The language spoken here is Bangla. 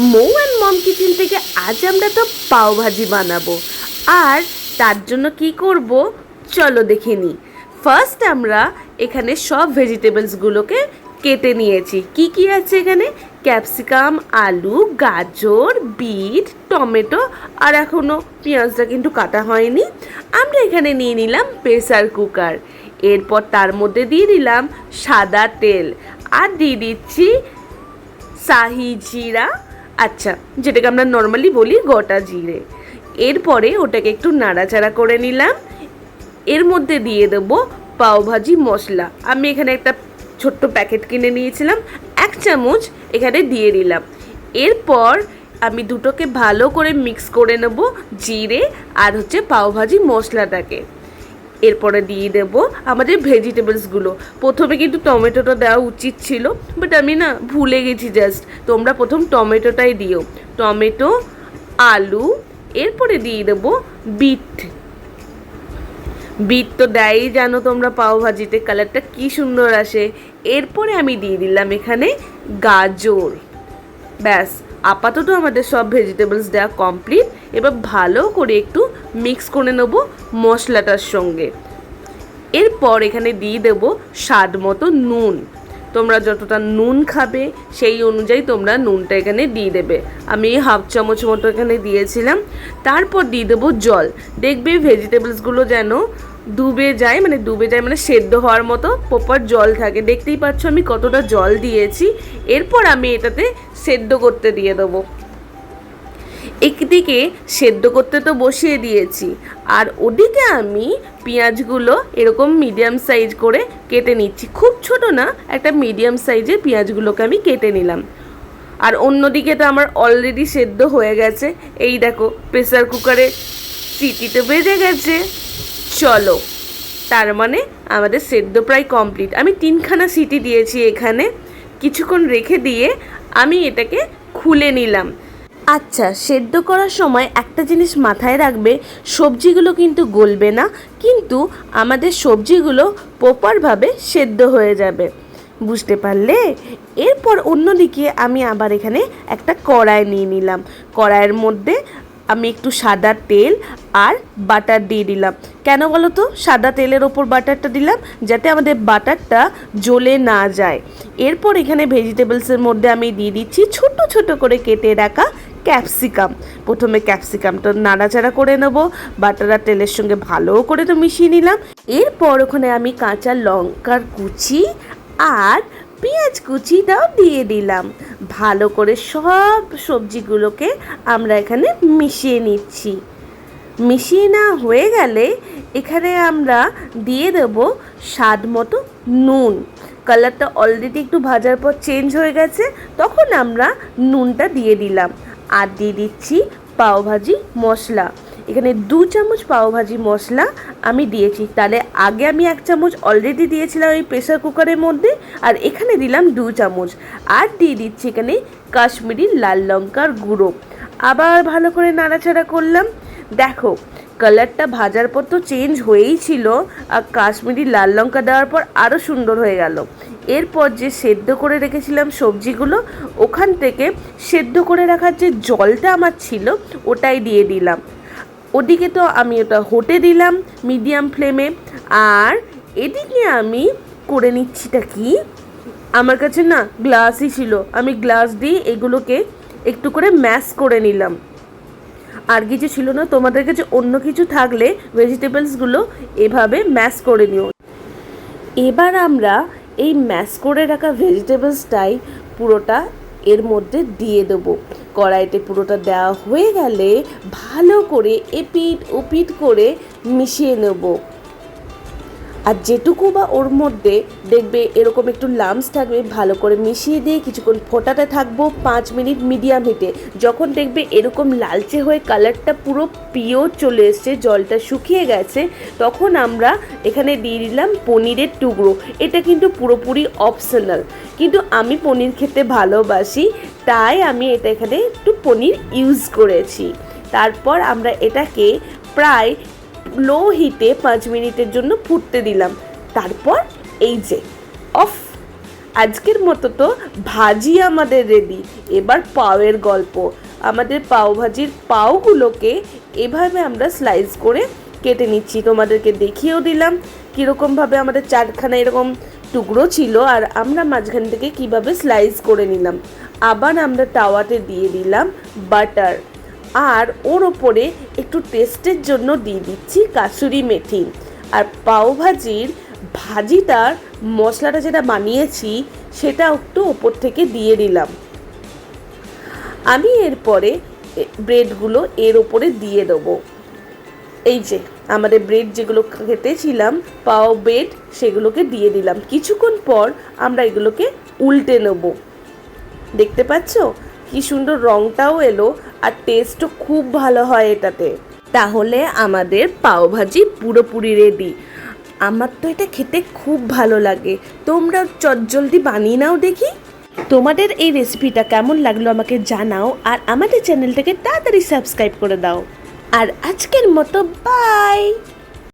মৌ অ্যান্ড মম কিচেন থেকে আজ আমরা তো পাওভাজি বানাবো। আর তার জন্য কি করব চলো দেখে নিই। ফার্স্ট আমরা এখানে সব ভেজিটেবলসগুলোকে কেটে নিয়েছি। কি কি আছে এখানে? ক্যাপসিকাম, আলু, গাজর, বিট, টমেটো, আর এখনও পেঁয়াজটা কিন্তু কাটা হয়নি। আমরা এখানে নিয়ে নিলাম প্রেসার কুকার। এরপর তার মধ্যে দিয়ে দিলাম সাদা তেল, আর দিয়ে দিচ্ছি শাহি জিরা, আচ্ছা যেটাকে আমরা নর্মালি বলি গোটা জিরে। এরপরে ওটাকে একটু নাড়াচাড়া করে নিলাম। এর মধ্যে দিয়ে দেবো পাওভাজি মশলা। আমি এখানে একটা ছোট্ট প্যাকেট কিনে নিয়েছিলাম, 1 চামচ এখানে দিয়ে দিলাম। এরপর আমি দুটোকে ভালো করে মিক্স করে নেব, জিরে আর পাওভাজি মশলাটাকে। এরপরে দিয়ে দেব আমাদের ভেজিটেবলসগুলো। প্রথমে কিন্তু টমেটোটা দেওয়া উচিত ছিল, বাট আমি না ভুলে গেছি জাস্ট। তোমরা প্রথম টমেটোটাই দিও, টমেটো, আলু। এরপরে দিয়ে দেব বিট। বিট তো দেয়ই জানো তোমরা, পাওভাজিতে কালারটা কি সুন্দর আসে। এরপরে আমি দিয়ে দিলাম এখানে গাজর। ব্যাস, আপাতত আমাদের সব ভেজিটেবলস দেওয়া কমপ্লিট। এবার ভালো করে একটু মিক্স করে নেব মশলাটার সঙ্গে। এরপর এখানে দিয়ে দেব স্বাদ মতো নুন। তোমরা যতটা নুন খাবে সেই অনুযায়ী তোমরা নুনটা এখানে দিয়ে দেবে। আমি 1/2 চামচ মতো এখানে দিয়েছিলাম। তারপর দিয়ে দেবো জল। দেখবে ভেজিটেবলসগুলো যেন ডুবে যায় মানে সেদ্ধ হওয়ার মতো প্রপার জল থাকে। দেখতেই পাচ্ছ আমি কতটা জল দিয়েছি। এরপর আমি এটাতে সেদ্ধ করতে দিয়ে দেবো। একদিকে সেদ্ধ করতে তো বসিয়ে দিয়েছি, আর ওদিকে আমি পেঁয়াজগুলো এরকম মিডিয়াম সাইজ করে কেটে নিচ্ছি। খুব ছোট না, একটা মিডিয়াম সাইজের পেঁয়াজগুলোকে আমি কেটে নিলাম। আর অন্যদিকে তো আমার অলরেডি সেদ্ধ হয়ে গেছে। এই দেখো প্রেসার কুকারে সিটি তো বেজে গেছে। চলো, তার মানে আমাদের সেদ্ধ প্রায় কমপ্লিট। আমি 3খানা সিটি দিয়েছি এখানে। কিছুক্ষণ রেখে দিয়ে আমি এটাকে খুলে নিলাম। আচ্ছা, সেদ্ধ করার সময় একটা জিনিস মাথায় রাখবে, সবজিগুলো কিন্তু গলবে না, কিন্তু আমাদের সবজিগুলো প্রপারভাবে সেদ্ধ হয়ে যাবে। বুঝতে পারলে? এরপর অন্যদিকে আমি আবার এখানে একটা কড়াই নিয়ে নিলাম। কড়াইয়ের মধ্যে আমি একটু সাদা তেল আর বাটার দিয়ে দিলাম। কেন বলো তো সাদা তেলের ওপর বাটারটা দিলাম? যাতে আমাদের বাটারটা জ্বলে না যায়। এরপর এখানে ভেজিটেবলসের মধ্যে আমি দিয়ে দিচ্ছি ছোট ছোট করে কেটে রাখা ক্যাপসিকাম। প্রথমে ক্যাপসিকামটা নাড়াচাড়া করে নেব, বাটার আর তেলের সঙ্গে ভালো করে তো মিশিয়ে নিলাম। এরপর ওখানে আমি কাঁচা লঙ্কার কুচি আর পেঁয়াজ কুচিটাও দিয়ে দিলাম। ভালো করে সব সবজিগুলোকে আমরা এখানে মিশিয়ে নিচ্ছি। মিশিয়ে না হয়ে গেলে এখানে আমরা দিয়ে দেব স্বাদ মতো নুন। কালারটা অলরেডি একটু ভাজার পর চেঞ্জ হয়ে গেছে, তখন আমরা নুনটা দিয়ে দিলাম। আর দিয়ে দিচ্ছি পাওভাজি মশলা। এখানে 2 চামচ পাওভাজি মশলা আমি দিয়েছি। তাহলে আগে আমি 1 চামচ অলরেডি দিয়েছিলাম এই প্রেসার কুকারের মধ্যে, আর এখানে দিলাম 2 চামচ। আর দিয়ে দিচ্ছি এখানে কাশ্মীরি লাল লঙ্কার গুঁড়ো। আবার ভালো করে নাড়াচাড়া করলাম। দেখো কালারটা ভাজার পর তো চেঞ্জ হয়েই ছিল, আর কাশ্মীরি লাল লঙ্কা দেওয়ার পর আরও সুন্দর হয়ে গেল। এরপর যে সেদ্ধ করে রেখেছিলাম সবজিগুলো, ওখান থেকে সেদ্ধ করে রাখার যে জলটা আমার ছিল ওটাই দিয়ে দিলাম। ওদিকে তো আমি ওটা হতে দিলাম মিডিয়াম ফ্লেমে। আর এদিকে আমি করে নিচ্ছিটা কি, আমার কাছে না গ্লাসই ছিল, আমি গ্লাস দিয়ে এগুলোকে একটু করে ম্যাশ করে নিলাম। আর কিছু ছিল না। তোমাদের কাছে অন্য কিছু থাকলে ভেজিটেবলসগুলো এভাবে ম্যাশ করে নিও। এবার আমরা এই ম্যাশ করে রাখা ভেজিটেবলসটাই পুরোটা এর মধ্যে দিয়ে দেবো। কড়াইতে পুরোটা দেওয়া হয়ে গেলে ভালো করে এপিট ওপিট করে মিশিয়ে নেব। আর যেটুকু বা ওর মধ্যে দেখবে এরকম একটু লাম্পস থাকবে, ভালো করে মিশিয়ে দিয়ে কিছুক্ষণ ফোটাতে থাকবো 5 মিনিট মিডিয়াম হিটে। যখন দেখবে এরকম লালচে হয়ে কালারটা পুরো পিওর চলে এসছে, জলটা শুকিয়ে গেছে, তখন আমরা এখানে দিয়ে দিলাম পনিরের টুকরো। এটা কিন্তু পুরোপুরি অপশনাল, কিন্তু আমি পনির খেতে ভালোবাসি, তাই আমি এটা এখানে একটু পনির ইউজ করেছি। তারপর আমরা এটাকে প্রায় লো হিটে 5 মিনিটের জন্য ফুটতে দিলাম। তারপর এই যে অফ, আজকের মতো তো ভাজি আমাদের রেডি। এবার পাওয়ের গল্প। আমাদের পাও ভাজির পাওগুলোকে এভাবে আমরা স্লাইস করে কেটে নিচ্ছি। তোমাদেরকে দেখিয়েও দিলাম কীরকমভাবে আমাদের চারখানা এরকম টুকরো ছিল আর আমরা মাঝখান থেকে কিভাবে স্লাইস করে নিলাম। আবার আমরা তাওয়াতে দিয়ে দিলাম বাটার, আর ওর ওপরে একটু টেস্টের জন্য দিয়ে দিচ্ছি কাসুরি মেথি। আর পাওভাজির ভাজিটার মশলাটা যেটা বানিয়েছি সেটা একটু ওপর থেকে দিয়ে দিলাম। আমি এরপরে ব্রেডগুলো এর ওপরে দিয়ে দেবো। এই যে আমাদের ব্রেড যেগুলো খেতেছিলাম পাও ব্রেড, সেগুলোকে দিয়ে দিলাম। কিছুক্ষণ পর আমরা এগুলোকে উল্টে নেব। দেখতে পাচ্ছ কি সুন্দর রঙটাও এলো আর টেস্টও খুব ভালো হয় এটাতে। তাহলে আমাদের পাওভাজি পুরোপুরি রেডি। আমার তো এটা খেতে খুব ভালো লাগে, তোমরা চটজলদি বানিয়ে নাও দেখি। তোমাদের এই রেসিপিটা কেমন লাগলো আমাকে জানাও, আর আমাদের চ্যানেলটাকে তাড়াতাড়ি সাবস্ক্রাইব করে দাও। আর আজকের মতো বাই।